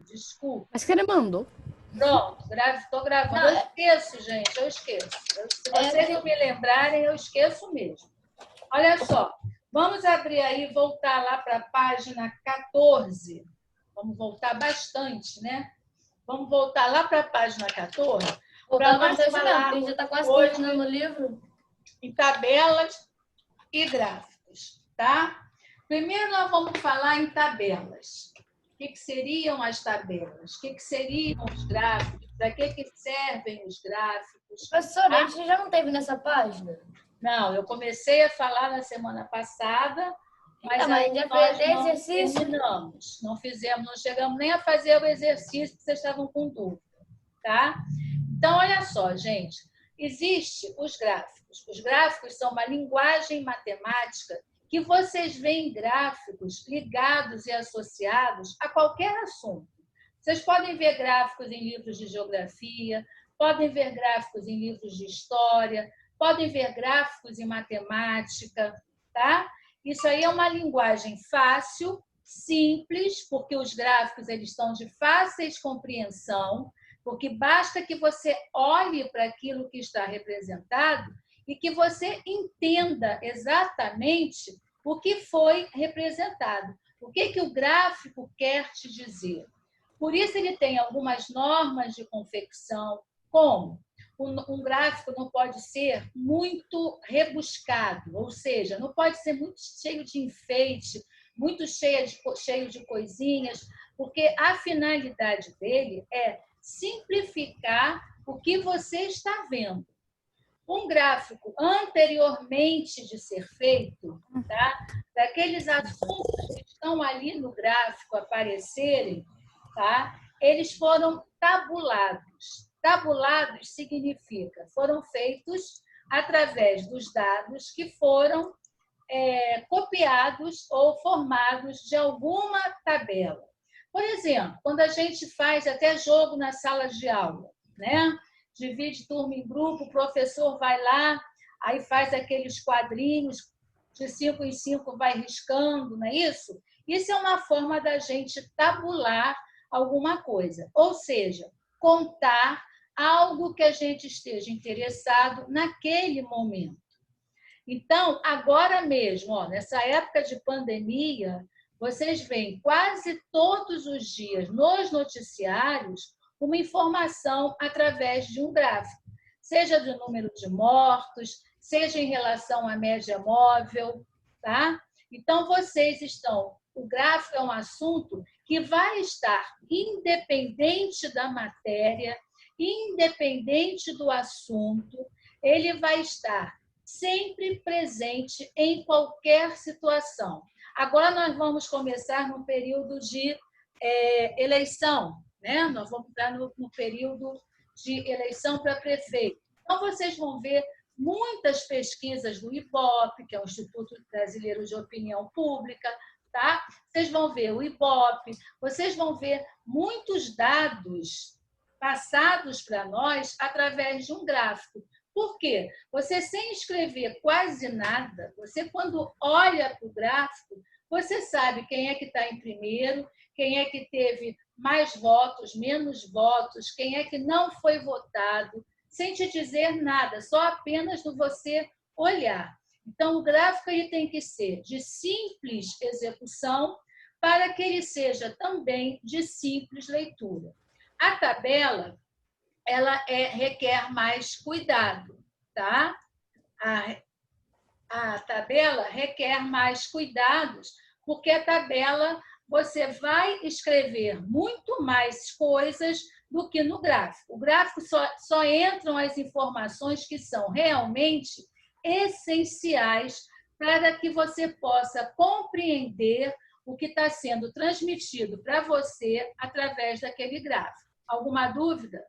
Desculpa. Mas que ele mandou. Pronto, estou gravando. Não, eu esqueço, gente, eu esqueço. Se vocês não me lembrarem, eu esqueço mesmo. Olha só, vamos abrir aí, voltar lá para a página 14. Vamos voltar bastante, né? Vamos voltar lá para a página 14. Voltar bastante mesmo, porque a gente já está quase terminando o livro. Em tabelas e gráficos, tá? Primeiro nós vamos falar em tabelas. O que seriam as tabelas? O que seriam os gráficos? Para que servem os gráficos? Professora, a gente já não teve nessa página? Não, eu comecei a falar na semana passada, mas a gente já fez até exercício. Terminamos. Não fizemos, não chegamos nem a fazer o exercício, porque vocês estavam com dúvida, tá? Então, olha só, gente. Existem os gráficos. Os gráficos são uma linguagem matemática que vocês veem gráficos ligados e associados a qualquer assunto. Vocês podem ver gráficos em livros de geografia, podem ver gráficos em livros de história, podem ver gráficos em matemática, tá? Isso aí é uma linguagem fácil, simples, porque os gráficos eles são de fáceis compreensão, porque basta que você olhe para aquilo que está representado e que você entenda exatamente o que foi representado. O que o gráfico quer te dizer? Por isso ele tem algumas normas de confecção, como um gráfico não pode ser muito rebuscado, ou seja, não pode ser muito cheio de enfeite, muito cheio de coisinhas, porque a finalidade dele é simplificar o que você está vendo. Um gráfico anteriormente de ser feito, tá? Daqueles assuntos que estão ali no gráfico aparecerem, tá? Eles foram tabulados. Tabulados significa foram feitos através dos dados que foram copiados ou formados de alguma tabela. Por exemplo, quando a gente faz até jogo na sala de aula, né? Divide turma em grupo, o professor vai lá, aí faz aqueles quadrinhos, de 5 em 5 vai riscando, não é isso? Isso é uma forma da gente tabular alguma coisa, ou seja, contar algo que a gente esteja interessado naquele momento. Então, agora mesmo, ó, nessa época de pandemia, vocês veem quase todos os dias nos noticiários uma informação através de um gráfico, seja do número de mortos, seja em relação à média móvel, tá? Então, vocês estão... O gráfico é um assunto que vai estar independente da matéria, independente do assunto, ele vai estar sempre presente em qualquer situação. Agora nós vamos começar no período de eleição, né? Nós vamos entrar no período de eleição para prefeito. Então, vocês vão ver muitas pesquisas do IBOP, que é o Instituto Brasileiro de Opinião Pública, tá? Vocês vão ver o IBOP, vocês vão ver muitos dados passados para nós através de um gráfico. Por quê? Você, sem escrever quase nada, você, quando olha para o gráfico, você sabe quem é que está em primeiro, quem é que teve mais votos, menos votos, quem é que não foi votado, sem te dizer nada, só apenas no você olhar. Então, o gráfico ele tem que ser de simples execução para que ele seja também de simples leitura. A tabela ela requer mais cuidado, tá? A tabela requer mais cuidados, porque a tabela você vai escrever muito mais coisas do que no gráfico. O gráfico só entram as informações que são realmente essenciais para que você possa compreender o que está sendo transmitido para você através daquele gráfico. Alguma dúvida?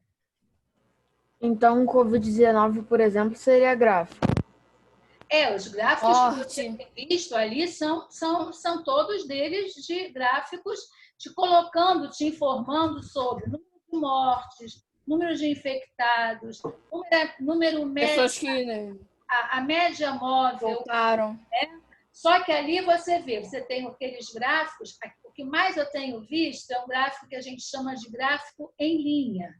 Então, o Covid-19, por exemplo, seria gráfico. Os gráficos que você tem visto ali são todos deles de gráficos te colocando, te informando sobre número de mortes, número de infectados, número médio, pessoas que, né, a média móvel. voltaram. Né? Só que ali você vê, você tem aqueles gráficos, o que mais eu tenho visto é um gráfico que a gente chama de gráfico em linha,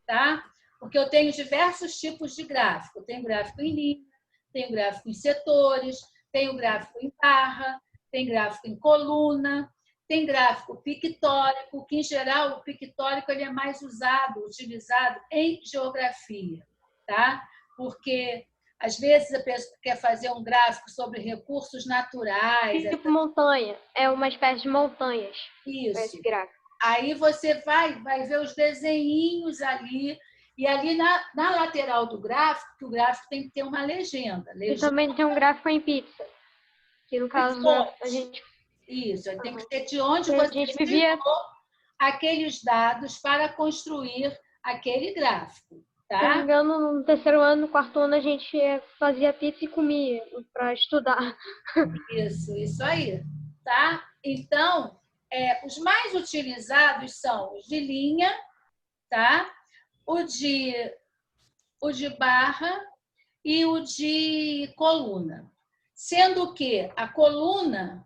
tá? Porque eu tenho diversos tipos de gráfico. Tenho gráfico em linha, tenho gráfico em setores, tenho gráfico em barra, tem gráfico em coluna, tem gráfico pictórico, que, em geral, o pictórico ele é mais usado, utilizado em geografia, tá? Porque, às vezes, a pessoa quer fazer um gráfico sobre recursos naturais. Tipo montanha, é uma espécie de montanhas. Isso. Esse gráfico. Aí você vai ver os desenhinhos ali, e ali na lateral do gráfico, que o gráfico tem que ter uma legenda. E também tem um gráfico em pizza, que no caso a gente... Isso, tem que ter de onde a você gente vivia tirou aqueles dados para construir aquele gráfico, Se não me tá? engano, no terceiro ano, no quarto ano, a gente fazia pizza e comia para estudar. Isso aí, tá? Então, os mais utilizados são os de linha, tá? O de barra e o de coluna. Sendo que a coluna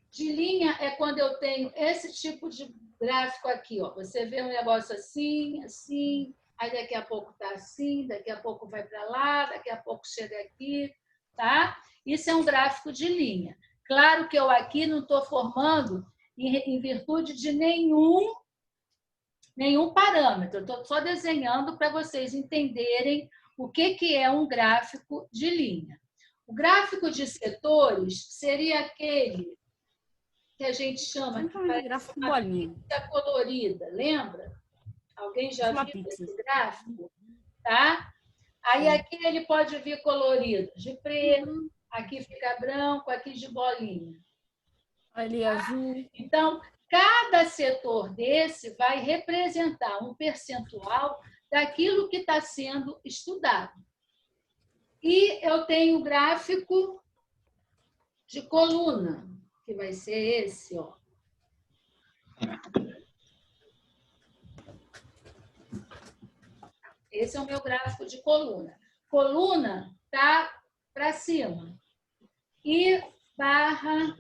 de linha é quando eu tenho esse tipo de gráfico aqui, ó. Você vê um negócio assim, assim, aí daqui a pouco está assim, daqui a pouco vai para lá, daqui a pouco chega aqui, tá? Isso é um gráfico de linha. Claro que eu aqui não estou formando em virtude de nenhum parâmetro. Estou só desenhando para vocês entenderem o que é um gráfico de linha. O gráfico de setores seria aquele que a gente chama de gráfico bolinha. colorida, lembra? Alguém já Uma viu pizza. esse gráfico? Tá? Aí aqui ele pode vir colorido, de preto, aqui fica branco, aqui de bolinha. Ali azul. Então, cada setor desse vai representar um percentual daquilo que está sendo estudado. E eu tenho o gráfico de coluna, que vai ser esse, ó. Esse é o meu gráfico de coluna. Coluna está para cima. E barra,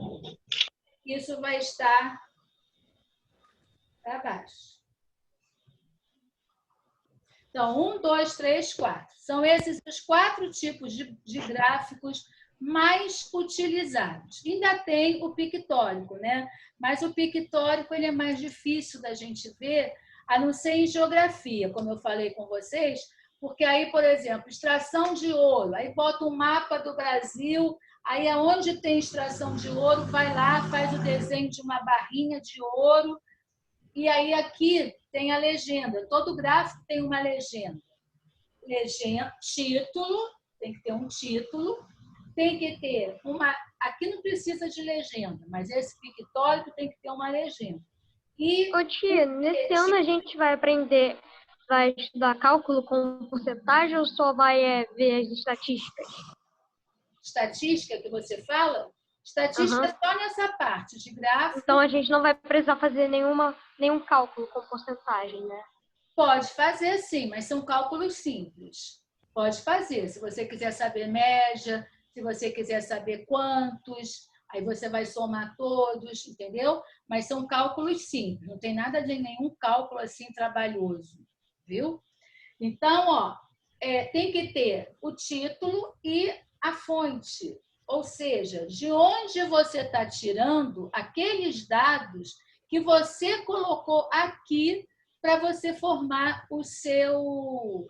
isso vai estar para baixo. Então, 1, 2, 3, 4. São esses os 4 tipos de gráficos mais utilizados. Ainda tem o pictórico, né? Mas o pictórico ele é mais difícil da gente ver, a não ser em geografia, como eu falei com vocês, porque aí, por exemplo, extração de ouro, aí bota um mapa do Brasil, aí aonde tem extração de ouro, vai lá, faz o desenho de uma barrinha de ouro, e aí aqui tem a legenda. Todo gráfico tem uma legenda. Título, tem que ter um título, tem que ter uma... Aqui não precisa de legenda, mas esse pictórico tem que ter uma legenda. Ô tia, nesse ano a gente vai aprender, vai estudar cálculo com porcentagem ou só vai ver as estatísticas? Estatística que você fala? Estatística só nessa parte de gráfico. Então a gente não vai precisar fazer nenhum cálculo com porcentagem, né? Pode fazer sim, mas são cálculos simples. Pode fazer. Se você quiser saber média, se você quiser saber quantos, aí você vai somar todos, entendeu? Mas são cálculos simples, não tem nada de nenhum cálculo assim trabalhoso, viu? Então, ó, tem que ter o título e a fonte, ou seja, de onde você está tirando aqueles dados que você colocou aqui para você formar o seu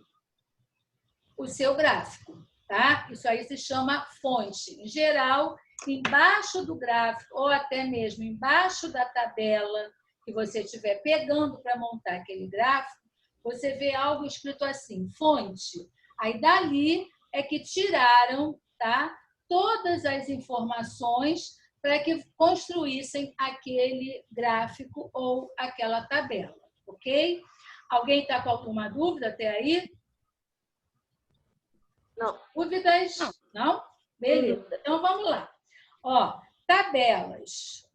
gráfico, tá? Isso aí se chama fonte. Em geral, embaixo do gráfico, ou até mesmo embaixo da tabela que você estiver pegando para montar aquele gráfico, você vê algo escrito assim, fonte. Aí, dali é que tiraram, tá, todas as informações para que construíssem aquele gráfico ou aquela tabela, ok? Alguém está com alguma dúvida até aí? Não. Dúvidas? Não? Beleza. Então, vamos lá. Ó, tabelas.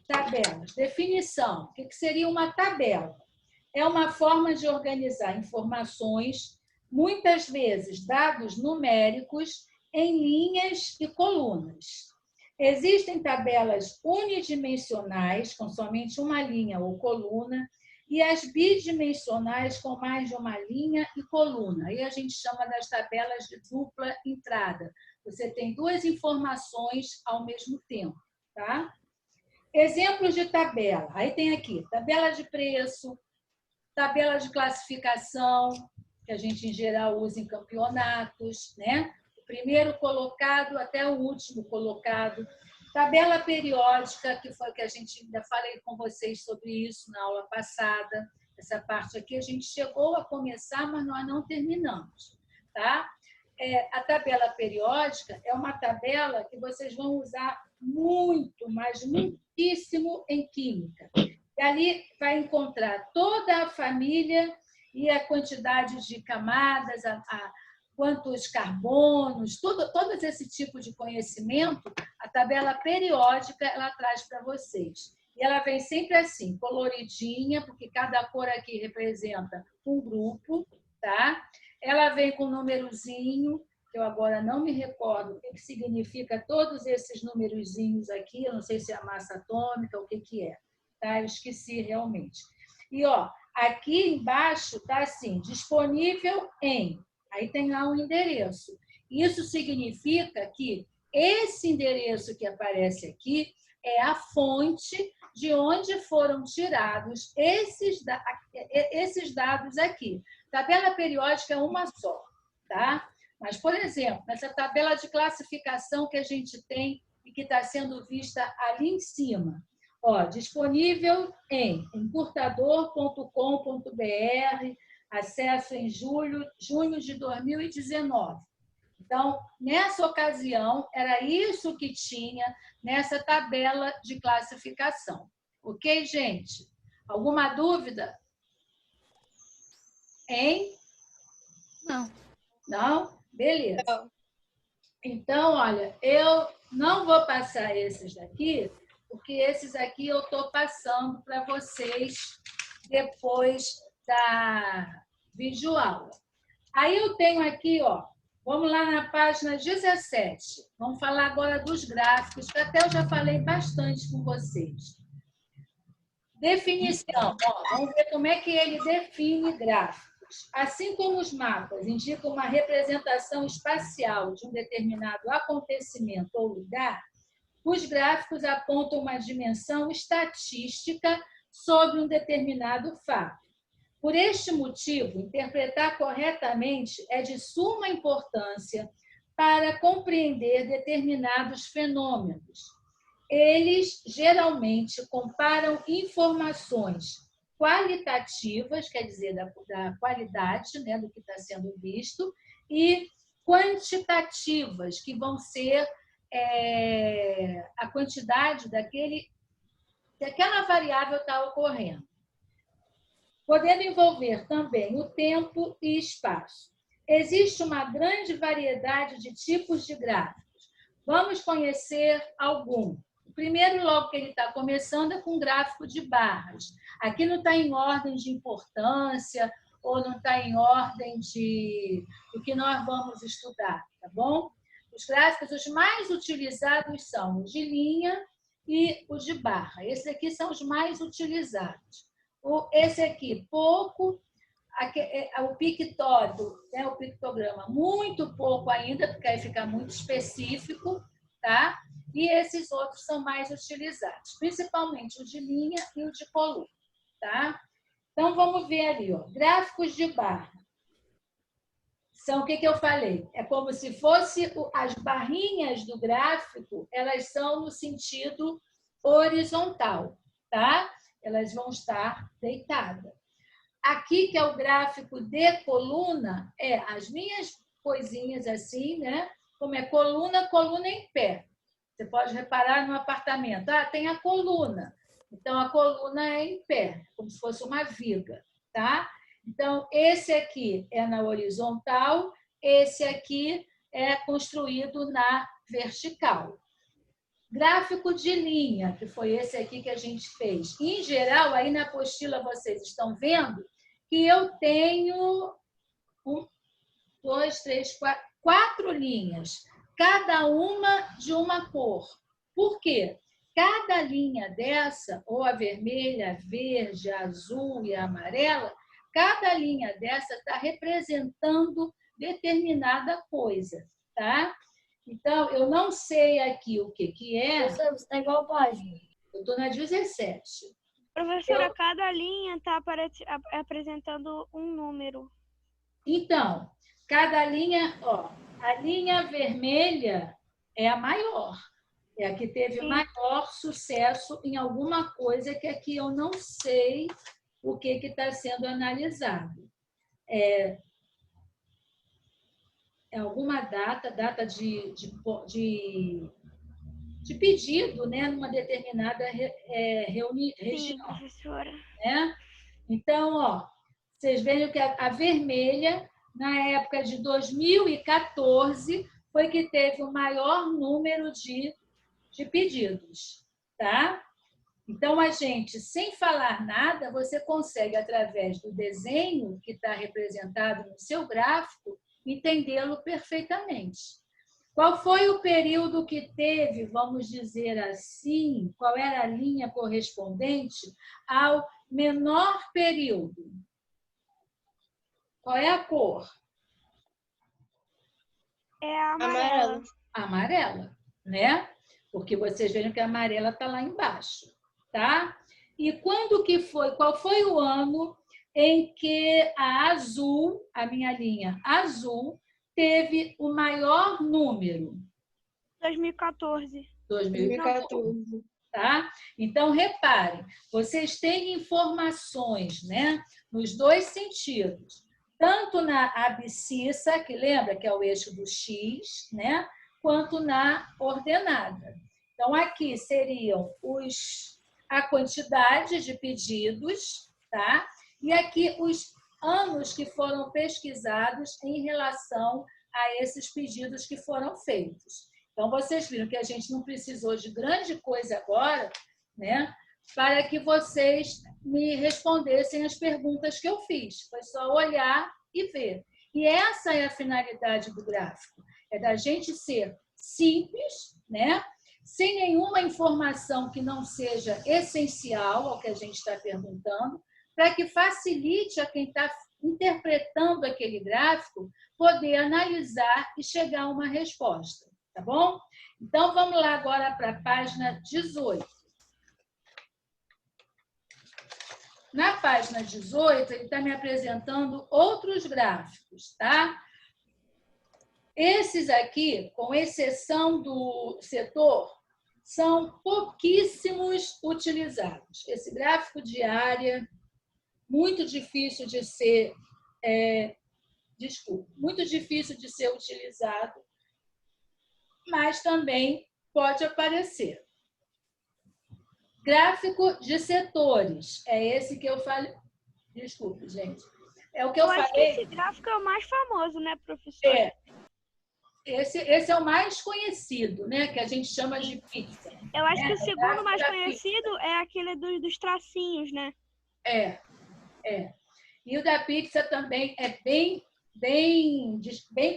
Tabelas. Definição. O que seria uma tabela? É uma forma de organizar informações, muitas vezes dados numéricos, em linhas e colunas. Existem tabelas unidimensionais, com somente uma linha ou coluna, e as bidimensionais com mais de uma linha e coluna. Aí a gente chama das tabelas de dupla entrada. Você tem duas informações ao mesmo tempo, tá? Exemplos de tabela. Aí tem aqui, tabela de preço, tabela de classificação, que a gente, em geral, usa em campeonatos, né? O primeiro colocado até o último colocado. Tabela periódica, que foi que a gente ainda falei com vocês sobre isso na aula passada. Essa parte aqui a gente chegou a começar, mas nós não terminamos, tá? A tabela periódica é uma tabela que vocês vão usar muito, mas muitíssimo em química. E ali vai encontrar toda a família e a quantidade de camadas, quantos carbonos, todo esse tipo de conhecimento, a tabela periódica ela traz para vocês. E ela vem sempre assim, coloridinha, porque cada cor aqui representa um grupo, tá? Ela vem com um númerozinho, que eu agora não me recordo o que significa todos esses numerozinhos aqui, eu não sei se é a massa atômica, o que é, tá? Eu esqueci realmente. E, ó, aqui embaixo está assim, disponível em... Aí tem lá um endereço. Isso significa que esse endereço que aparece aqui é a fonte de onde foram tirados esses dados aqui. Tabela periódica é uma só, tá? Mas, por exemplo, nessa tabela de classificação que a gente tem e que está sendo vista ali em cima, ó, disponível em encurtador.com.br, acesso em junho de 2019. Então, nessa ocasião, era isso que tinha nessa tabela de classificação. Ok, gente? Alguma dúvida? Hein? Não. Não? Beleza. Então, olha, eu não vou passar esses daqui, porque esses aqui eu estou passando para vocês depois da videoaula. Aí eu tenho aqui, ó, vamos lá na página 17. Vamos falar agora dos gráficos, que até eu já falei bastante com vocês. Definição. Ó, vamos ver como é que ele define gráficos. Assim como os mapas indicam uma representação espacial de um determinado acontecimento ou lugar, os gráficos apontam uma dimensão estatística sobre um determinado fato. Por este motivo, interpretar corretamente é de suma importância para compreender determinados fenômenos. Eles geralmente comparam informações qualitativas, quer dizer, da qualidade, né, do que está sendo visto, e quantitativas, que vão ser a quantidade daquela variável está ocorrendo. Podendo envolver também o tempo e espaço. Existe uma grande variedade de tipos de gráficos. Vamos conhecer algum. O primeiro, logo que ele está começando, é com gráfico de barras. Aqui não está em ordem de importância ou não está em ordem do que nós vamos estudar, tá bom? Os gráficos os mais utilizados são os de linha e os de barra. Esses aqui são os mais utilizados. Esse aqui, pouco, o pictório, né, o pictograma, muito pouco ainda, porque aí fica muito específico, tá? E esses outros são mais utilizados, principalmente o de linha e o de coluna, tá? Então, vamos ver ali, ó, gráficos de barra. São o que eu falei? É como se fosse as barrinhas do gráfico, elas são no sentido horizontal, tá? Elas vão estar deitadas. Aqui, que é o gráfico de coluna, as minhas coisinhas assim, né? Como é coluna, coluna em pé. Você pode reparar no apartamento. Ah, tem a coluna. Então, a coluna é em pé, como se fosse uma viga, tá? Então, esse aqui é na horizontal, esse aqui é construído na vertical. Gráfico de linha, que foi esse aqui que a gente fez. Em geral, aí na apostila vocês estão vendo que eu tenho 4 linhas, cada uma de uma cor, Por quê? Cada linha dessa, ou a vermelha, a verde, a azul e a amarela, cada linha dessa está representando determinada coisa, tá? Então, eu não sei aqui o que é. Você está em qual página? Eu estou na 17. Professora, cada linha está apresentando um número. Então, cada linha, ó, a linha vermelha é a maior. É a que teve maior sucesso em alguma coisa que aqui eu não sei o que está sendo analisado. É alguma data de pedido, né, numa determinada região. Sim, professora. Né? Então, ó, vocês veem que a vermelha, na época de 2014, foi que teve o maior número de pedidos, tá? Então, a gente, sem falar nada, você consegue, através do desenho que está representado no seu gráfico, entendê-lo perfeitamente. Qual foi o período que teve, vamos dizer assim, qual era a linha correspondente ao menor período? Qual é a cor? É a amarela. Amarela, né? Porque vocês veem que a amarela está lá embaixo, tá? E quando que foi? Qual foi o ano em que a azul, a minha linha azul, teve o maior número? 2014. 2014. Tá? Então, reparem, vocês têm informações, né, nos dois sentidos. Tanto na abscissa, que lembra que é o eixo do X, né, quanto na ordenada. Então, aqui seriam a quantidade de pedidos, tá? E aqui os anos que foram pesquisados em relação a esses pedidos que foram feitos. Então, vocês viram que a gente não precisou de grande coisa agora, né, para que vocês me respondessem as perguntas que eu fiz. Foi só olhar e ver. E essa é a finalidade do gráfico. É da gente ser simples, né, sem nenhuma informação que não seja essencial ao que a gente está perguntando, para que facilite a quem está interpretando aquele gráfico poder analisar e chegar a uma resposta. Tá bom? Então, vamos lá agora para a página 18. Na página 18, ele está me apresentando outros gráficos, tá? Esses aqui, com exceção do setor, são pouquíssimos utilizados. Esse gráfico de área, muito difícil de ser, muito difícil de ser utilizado, mas também pode aparecer. Gráfico de setores. É esse que eu falei. Desculpe, gente. É o que eu falei. Acho que esse gráfico é o mais famoso, né, professora? Esse é o mais conhecido, né? Que a gente chama de pizza. Eu acho que o segundo mais conhecido é aquele dos tracinhos, né? E o da pizza também é bem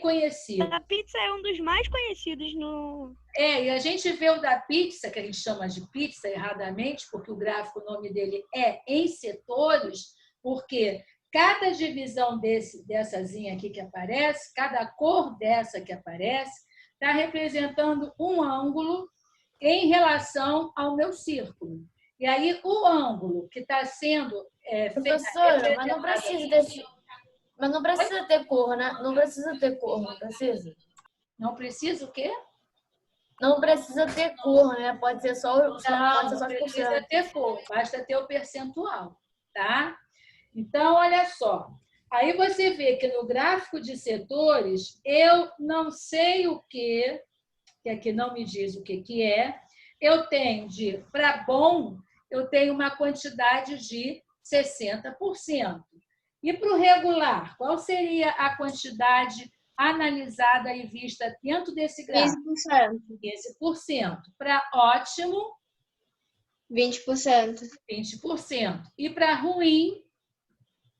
conhecido. A pizza é um dos mais conhecidos no... E a gente vê o da pizza, que a gente chama de pizza erradamente, porque o gráfico, o nome dele é em setores, porque cada divisão dessazinha aqui que aparece, cada cor dessa que aparece, está representando um ângulo em relação ao meu círculo. E aí, o ângulo que está sendo... Professora, mas não precisa ter cor, né? Não precisa ter cor, não precisa? Não precisa o quê? Não precisa ter cor, né? Pode ser só Não precisa ter cor, basta ter o percentual, tá? Então, olha só. Aí você vê que no gráfico de setores, eu não sei o que aqui não me diz o que é, eu tenho para bom, eu tenho uma quantidade de 60%. E para o regular, qual seria a quantidade analisada e vista dentro desse gráfico? 15%. Para ótimo, 20%. 20%. E para ruim,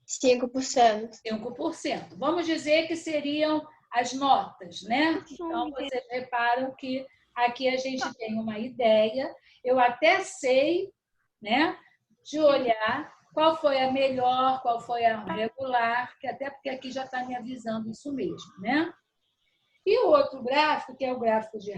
5%. 5%. Vamos dizer que seriam as notas, né? Então, vocês reparam que Aqui a gente tem uma ideia. Eu até sei, né, de olhar qual foi a melhor, qual foi a regular, que até porque aqui já está me avisando isso mesmo, né? E o outro gráfico, que é o gráfico de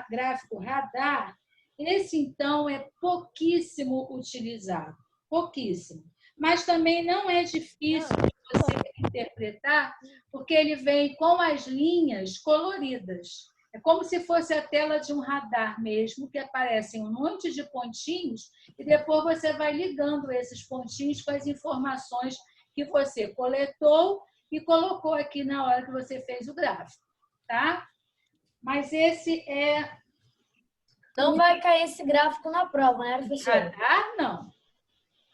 gráfico radar, esse então é pouquíssimo utilizado, pouquíssimo. Mas também não é difícil de você interpretar, porque ele vem com as linhas coloridas. É como se fosse a tela de um radar mesmo, que aparecem um monte de pontinhos e depois você vai ligando esses pontinhos com as informações que você coletou e colocou aqui na hora que você fez o gráfico, tá? Mas esse é... Não vai cair esse gráfico na prova, né, professora? Radar, não.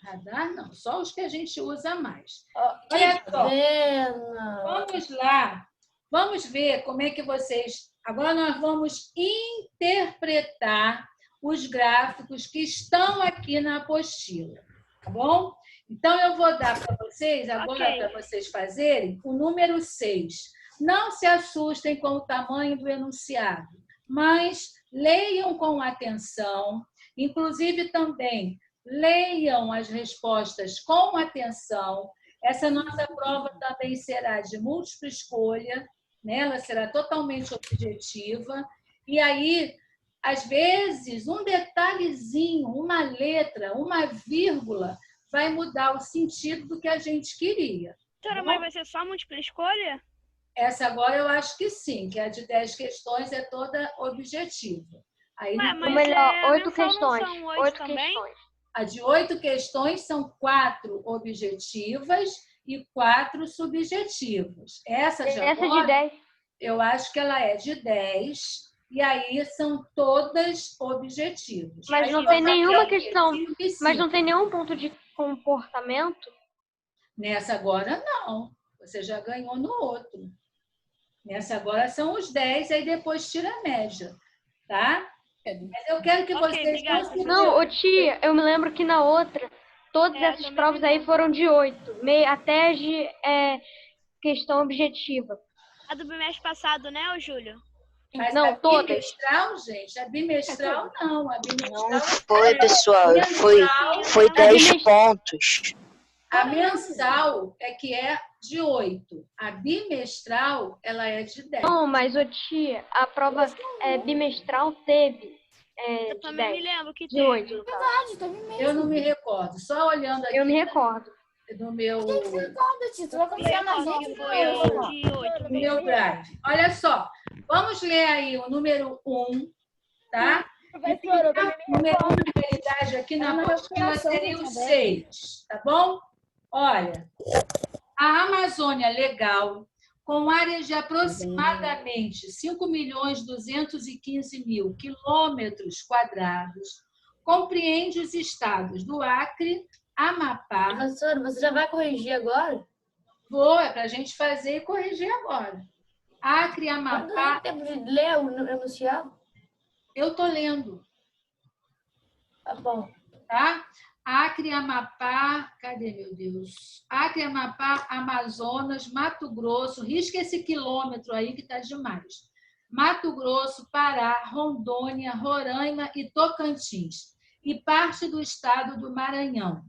Radar, não. Só os que a gente usa mais. Que Olha só. pena! Vamos lá. Vamos ver como é que vocês... Agora nós vamos interpretar os gráficos que estão aqui na apostila, tá bom? Então, eu vou dar para vocês, agora para vocês fazerem, o número 6. Não se assustem com o tamanho do enunciado, mas leiam com atenção, inclusive também leiam as respostas com atenção. Essa nossa prova também será de múltipla escolha, né? Ela será totalmente objetiva. E aí, às vezes, um detalhezinho, uma letra, uma vírgula, vai mudar o sentido do que a gente queria. Doutora, mas vai ser só múltipla escolha? Essa agora eu acho que sim, que a de 10 questões é toda objetiva. Aí, Mas melhor, 8 mensal não questões. são 8 8 também? questões. a de 8 questões são 4 objetivas e 4 subjetivas. Essa de Essa agora, de 10. eu acho que ela é de 10, e aí são todas objetivas. Mas Aí não nós tem nenhuma vamos ter questão. 5 e 5. Mas não tem nenhum ponto de comportamento? Nessa agora, não. Você já ganhou no outro. Nessa agora são os 10, aí depois tira a média, tá? Mas eu quero que vocês obrigada. considerem. Não, ô tia, eu me lembro que na outra, todas essas também provas me aí lembro. foram de 8, até de questão objetiva. A do bimestre passado, né, ô Júlio? Mas Não, a todas. bimestral, gente, a bimestral não. A bimestral Não foi, pessoal. Foi A 10 bimestral- pontos. A mensal é que é de 8. A bimestral, ela é de 10. Não, mas ô tia, a prova bimestral teve Eu de também me 10, lembro que de teve. 8. no caso. Eu não me recordo. Só olhando aqui Eu me recordo. no meu, Eu recordo que foi de 8 no mesmo. meu drive. Olha só. Vamos ler aí o número 1, tá? Professora, O número 1, na realidade, aqui na apostila seria o 6, tá bom? Olha, a Amazônia Legal, com áreas de aproximadamente 5.215.000 quilômetros quadrados, compreende os estados do Acre, Amapá... Professora, você já vai corrigir agora? Vou, é para a gente fazer e corrigir agora. Acre, Não Amapá... tem tempo de ler o enunciado? Eu estou lendo, Tá bom. tá? Acre, Amapá... Cadê, meu Deus? Acre, Amapá, Amazonas, Mato Grosso... Risca esse quilômetro aí que está demais. Mato Grosso, Pará, Rondônia, Roraima e Tocantins. E parte do estado do Maranhão.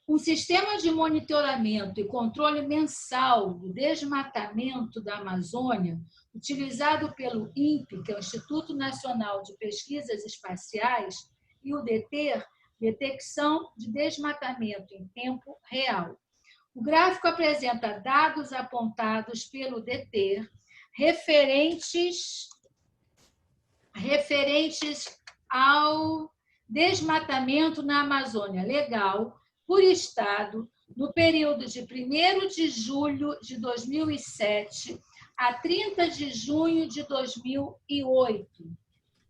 Um sistema de monitoramento e controle mensal do desmatamento da Amazônia, utilizado pelo INPE, que é o Instituto Nacional de Pesquisas Espaciais, e o DETER, Detecção de Desmatamento em Tempo Real. O gráfico apresenta dados apontados pelo DETER referentes ao desmatamento na Amazônia Legal, por estado, no período de 1º de julho de 2007 a 30 de junho de 2008,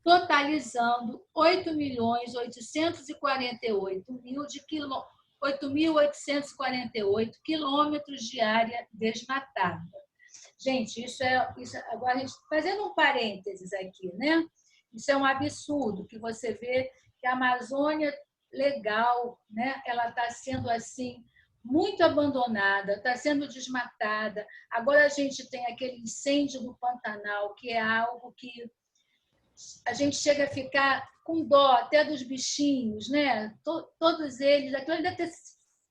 totalizando 8.848 quilômetros de área desmatada. Gente, isso agora a gente, fazendo um parênteses aqui, né? Isso é um absurdo, que você vê que a Amazônia Legal, né? Ela está sendo assim muito abandonada, está sendo desmatada. Agora a gente tem aquele incêndio no Pantanal, que é algo que a gente chega a ficar com dó até dos bichinhos, né? Todos eles, aquilo deve ter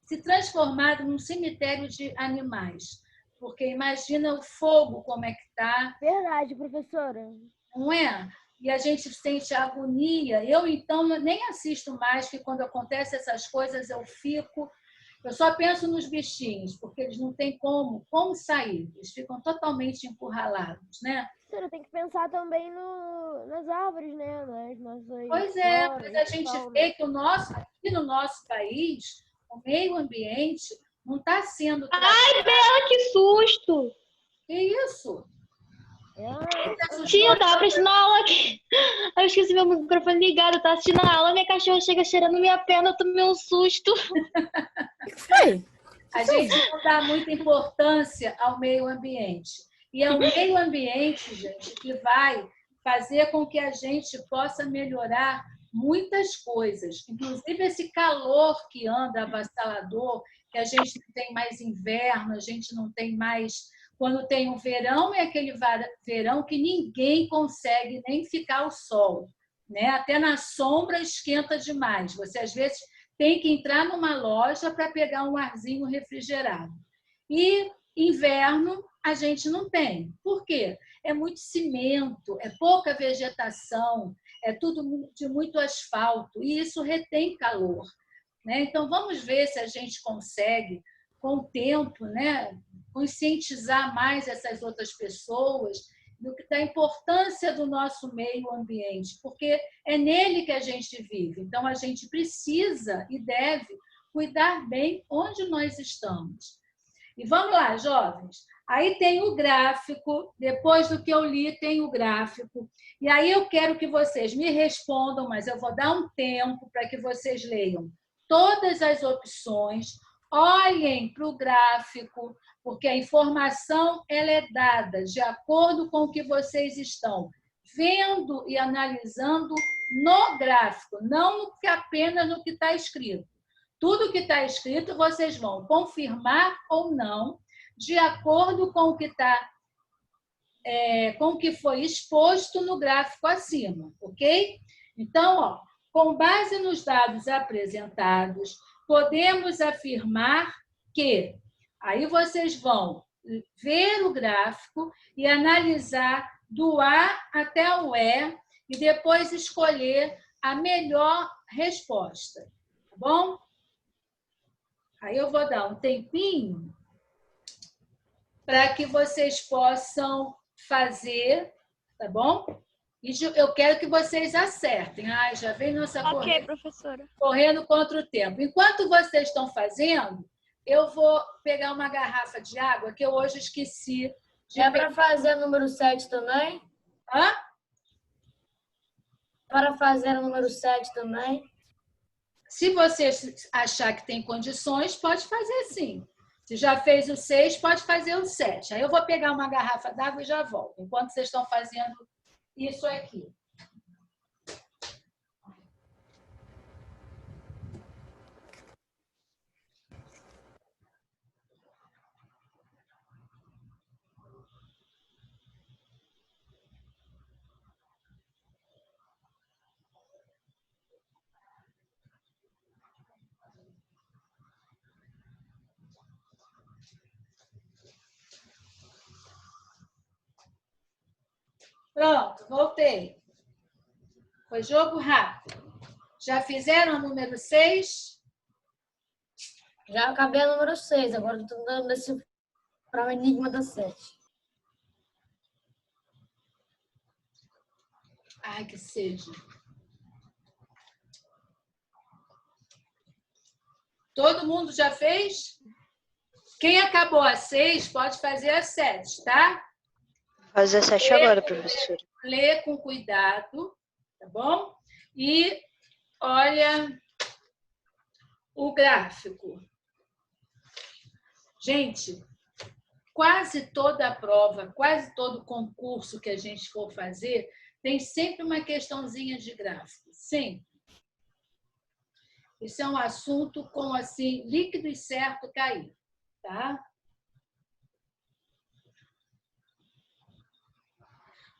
se transformado num cemitério de animais. Porque imagina o fogo como é que está. Verdade, professora. Não é? E a gente sente a agonia. Eu, então, nem assisto mais, porque quando acontecem essas coisas eu só penso nos bichinhos, porque eles não têm como sair. Eles ficam totalmente encurralados, né? Professora, tem que pensar também nas árvores, né? Nas nossas Pois é, floras, mas a gente fauna. vê que aqui no nosso país, o meio ambiente não está sendo Ai, Bela, que susto! Que isso? Tia, eu tava assistindo a aula aqui. Eu esqueci meu microfone ligado, eu tava assistindo a aula, minha cachorra chega cheirando minha perna, eu tomei um susto. O que foi? A gente não dá muita importância ao meio ambiente. E é o meio ambiente, gente, que vai fazer com que a gente possa melhorar muitas coisas. Inclusive esse calor que anda avassalador, que a gente não tem mais inverno, a gente não tem mais... Quando tem um verão, é aquele verão que ninguém consegue nem ficar ao sol, né? Até na sombra esquenta demais. Você, às vezes, tem que entrar numa loja para pegar um arzinho refrigerado. E inverno a gente não tem. Por quê? É muito cimento, é pouca vegetação, é tudo de muito asfalto, e isso retém calor, né? Então, vamos ver se a gente consegue, com o tempo, né, conscientizar mais essas outras pessoas da importância do nosso meio ambiente, porque é nele que a gente vive. Então, a gente precisa e deve cuidar bem onde nós estamos. E vamos lá, jovens. Aí tem o gráfico, depois do que eu li, tem o gráfico. E aí eu quero que vocês me respondam, mas eu vou dar um tempo para que vocês leiam todas as opções, olhem para o gráfico, porque a informação ela é dada de acordo com o que vocês estão vendo e analisando no gráfico, não apenas no que está escrito. Tudo que está escrito vocês vão confirmar ou não, de acordo com o que com o que foi exposto no gráfico acima, ok? Então, ó, com base nos dados apresentados, podemos afirmar que... Aí vocês vão ver o gráfico e analisar do A até o E e depois escolher a melhor resposta, tá bom? Aí eu vou dar um tempinho para que vocês possam fazer, tá bom? E eu quero que vocês acertem. Ai, já vem nossa Ok, professora. correndo contra o tempo. Enquanto vocês estão fazendo, eu vou pegar uma garrafa de água que eu hoje esqueci. É para fazer o número 7 também? Hã? Para fazer o número 7 também? Se você achar que tem condições, pode fazer sim. Se já fez o 6, pode fazer o 7. Aí eu vou pegar uma garrafa d'água e já volto, enquanto vocês estão fazendo isso aqui. Pronto, voltei. Foi jogo rápido. Já fizeram o número 6? Já acabei o número 6, agora estou dando esse para o enigma da 7. Ai, que seja. Todo mundo já fez? Quem acabou a 6 pode fazer a 7, tá? Fazer 7 agora, professora. Lê com cuidado, tá bom? E olha o gráfico. Gente, quase toda a prova, quase todo concurso que a gente for fazer, tem sempre uma questãozinha de gráfico, sempre. Isso é um assunto com, assim, líquido e certo cair, tá?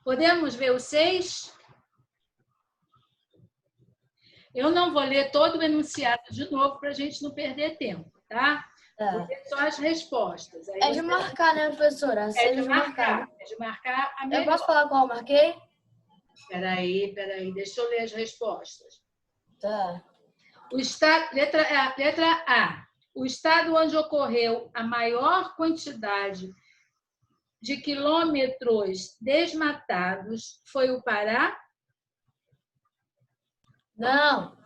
Podemos ver o 6? Eu não vou ler todo o enunciado de novo para a gente não perder tempo, tá? Vou ler só as respostas. Aí É de marcar, né, professora? É de marcar. É de marcar a Eu melhor. posso falar qual eu marquei? Peraí. Deixa eu ler as respostas. Tá. Letra A. O estado onde ocorreu a maior quantidade de quilômetros desmatados foi o Pará? Não.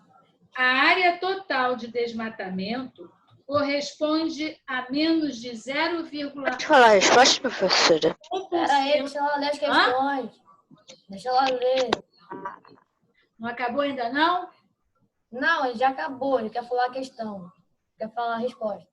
A área total de desmatamento corresponde a menos de 0,1%. Pode falar a resposta, professora? Peraí, deixa ela ler as questões. Deixa ela ler. Não acabou ainda, não? Não, ele já acabou. Ele quer falar a questão. Quer falar a resposta.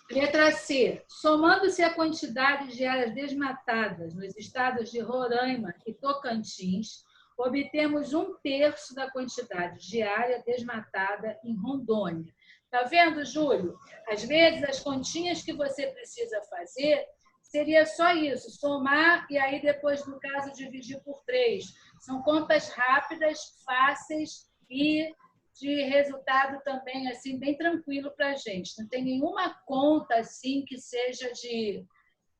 Letra C. Somando-se a quantidade de áreas desmatadas nos estados de Roraima e Tocantins, obtemos 1/3 da quantidade de área desmatada em Rondônia. Tá vendo, Júlio? Às vezes, as continhas que você precisa fazer seria só isso, somar e aí depois, no caso, dividir por 3. São contas rápidas, fáceis e de resultado também assim bem tranquilo para a gente. Não tem nenhuma conta assim que seja de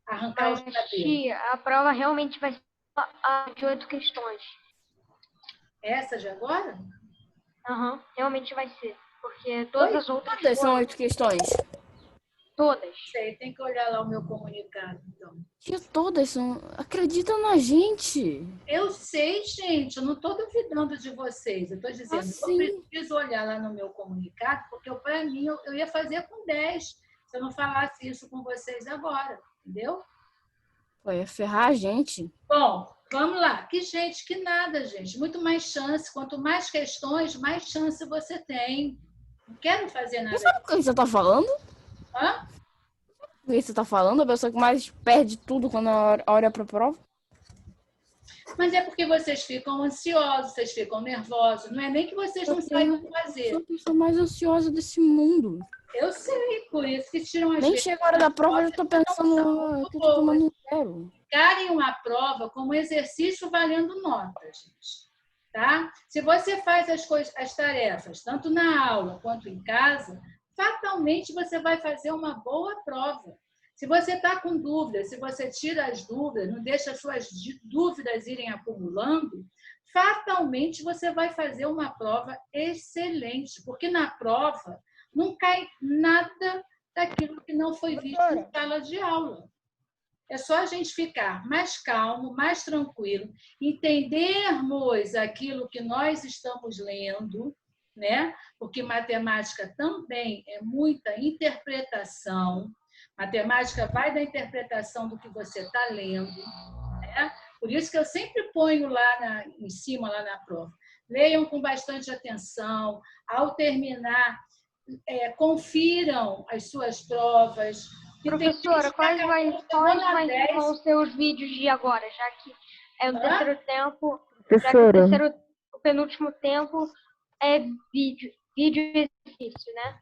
arrancar os cabelos. Tia, a prova realmente vai ser de 8 questões. Essa de agora? Aham, realmente vai ser. Porque todas as outras Todas são 8 questões. todas. Sei, tem que olhar lá o meu comunicado, então. Tia, todas são. Acredita na gente. Eu sei, gente, eu não estou duvidando de vocês. Eu estou dizendo, Assim. eu preciso olhar lá no meu comunicado, porque para mim eu ia fazer com 10, se eu não falasse isso com vocês agora, entendeu? Vai ferrar a gente. Bom, vamos lá. Que gente, que nada, gente. Muito mais chance. Quanto mais questões, mais chance você tem. Não quero fazer Você nada. sabe o que você tá falando? Hã? O que você tá falando? A pessoa que mais perde tudo quando a hora é pra prova? Mas é porque vocês ficam ansiosos, vocês ficam nervosos. Não é nem que vocês não saibam Eu fazer. sou a pessoa mais ansiosa desse mundo. Eu sei, por isso que tiram as Nem vezes. chega a hora da prova, eu já tô pensando que eu tô tomando zero. Encarem uma prova como exercício valendo nota, gente. Tá? Se você faz as tarefas, tanto na aula quanto em casa, fatalmente você vai fazer uma boa prova. Se você está com dúvidas, se você tira as dúvidas, não deixa as suas dúvidas irem acumulando, fatalmente você vai fazer uma prova excelente, porque na prova não cai nada daquilo que não foi visto em sala de aula. É só a gente ficar mais calmo, mais tranquilo, entendermos aquilo que nós estamos lendo, né? Porque matemática também é muita interpretação. Matemática vai da interpretação do que você está lendo, né? Por isso que eu sempre ponho lá em cima, lá na prova. Leiam com bastante atenção. Ao terminar, confiram as suas provas. Professora, quais vão ser os vídeos de agora, já que é o terceiro tempo, já que o penúltimo tempo é vídeo exercício, né?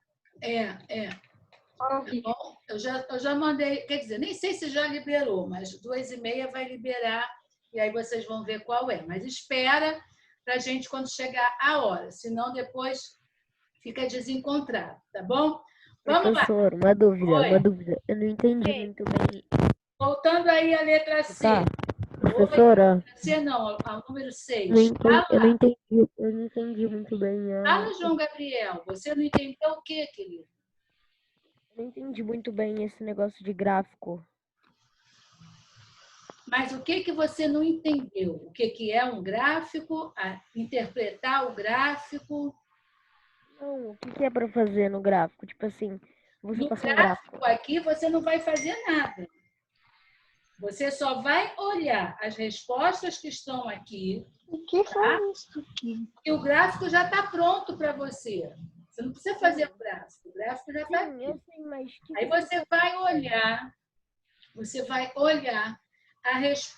Bom, eu já mandei, quer dizer, nem sei se já liberou, mas 2h30 vai liberar e aí vocês vão ver qual é. Mas espera para a gente quando chegar a hora, senão depois fica desencontrado, tá bom? Vamos Professor, lá. uma dúvida. Eu não entendi muito bem. Voltando aí à letra C. Tá. Professora. C não, ao número 6. Eu não entendi muito bem. Fala, João Gabriel. Você não entendeu o quê, querido? Eu não entendi muito bem esse negócio de gráfico. Mas o que você não entendeu? O que é um gráfico? Interpretar o gráfico? Não, o que é para fazer no gráfico? Tipo assim, você No passar um gráfico. aqui você não vai fazer nada. Você só vai olhar as respostas que estão aqui. O que foi isso aqui? E o gráfico já está pronto para você. Você não precisa fazer o gráfico. O gráfico já está aqui. Eu sei, mas Aí você vai olhar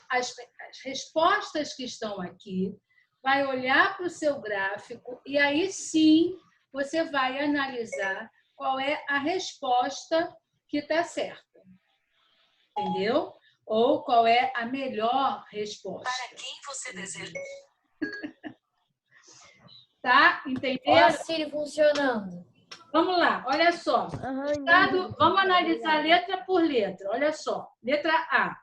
as respostas que estão aqui, vai olhar para o seu gráfico e aí sim você vai analisar qual é a resposta que está certa. Entendeu? Ou qual é a melhor resposta. Para quem você deseja? Tá? Olha a Entenderam? Siri funcionando. Vamos lá, olha só. Estado, vamos analisar letra por letra. Olha só. Letra A.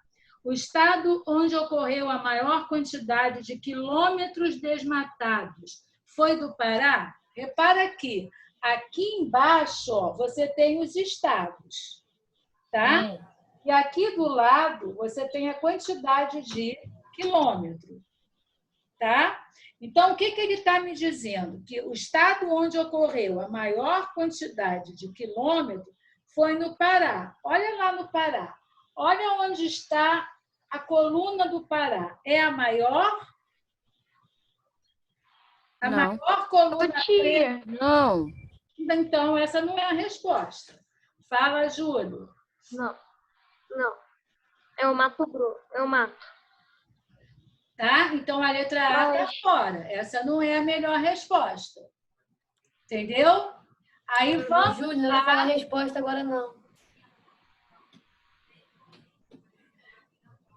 O estado onde ocorreu a maior quantidade de quilômetros desmatados foi do Pará? Repara aqui. Aqui embaixo, ó, você tem os estados. Tá? E aqui do lado, você tem a quantidade de quilômetros. Tá? Então, o que ele está me dizendo? Que o estado onde ocorreu a maior quantidade de quilômetros foi no Pará. Olha lá no Pará. Olha onde está a coluna do Pará. É a maior? A Não. maior coluna preta? Não. Então, essa não é a resposta. Fala, Júlio. Não. É o Mato Grosso. É o mato. Tá? Então, a letra A está fora. Essa não é a melhor resposta. Entendeu? Aí vamos Júlio, não vai falar a resposta agora, não.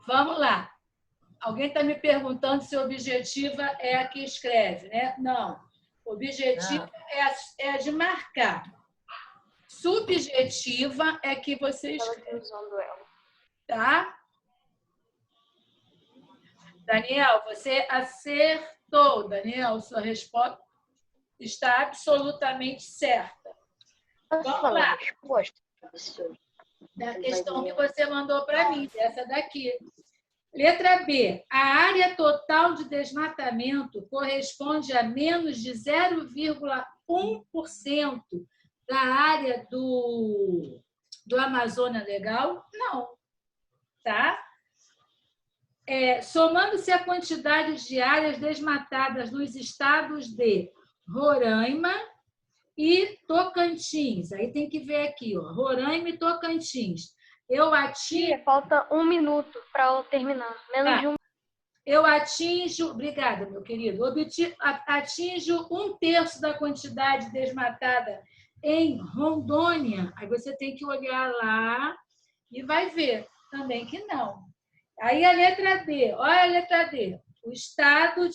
Vamos lá. Alguém está me perguntando se objetiva é a que escreve, né? Não. Objetiva é a de marcar. Subjetiva é que você escreve. Tá? Daniel, você acertou. Daniel, sua resposta está absolutamente certa. Vamos lá. Resposta, professora. Da questão que você mandou para mim, dessa daqui. Letra B. A área total de desmatamento corresponde a menos de 0,1% da área do Amazônia Legal? Não. Tá? Somando-se a quantidade de áreas desmatadas nos estados de Roraima e Tocantins. Aí tem que ver aqui, ó, Roraima e Tocantins. Falta 1 minuto para eu terminar. Menos de 1 minuto. Eu atinjo, obrigada, meu querido, atinjo 1/3 da quantidade desmatada em Rondônia. Aí você tem que olhar lá e vai ver também que não. Aí a letra D, olha a letra D. O estado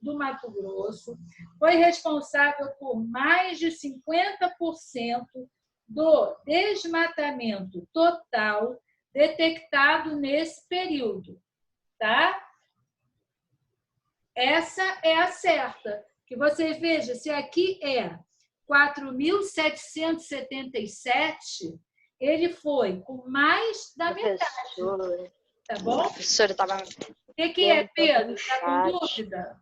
do Mato Grosso foi responsável por mais de 50% do desmatamento total detectado nesse período. Tá? Essa é a certa. Que você veja, se aqui é 4.777, ele foi com mais da metade. Tá bom? A professora estava... O que é, Pedro? Está com dúvida?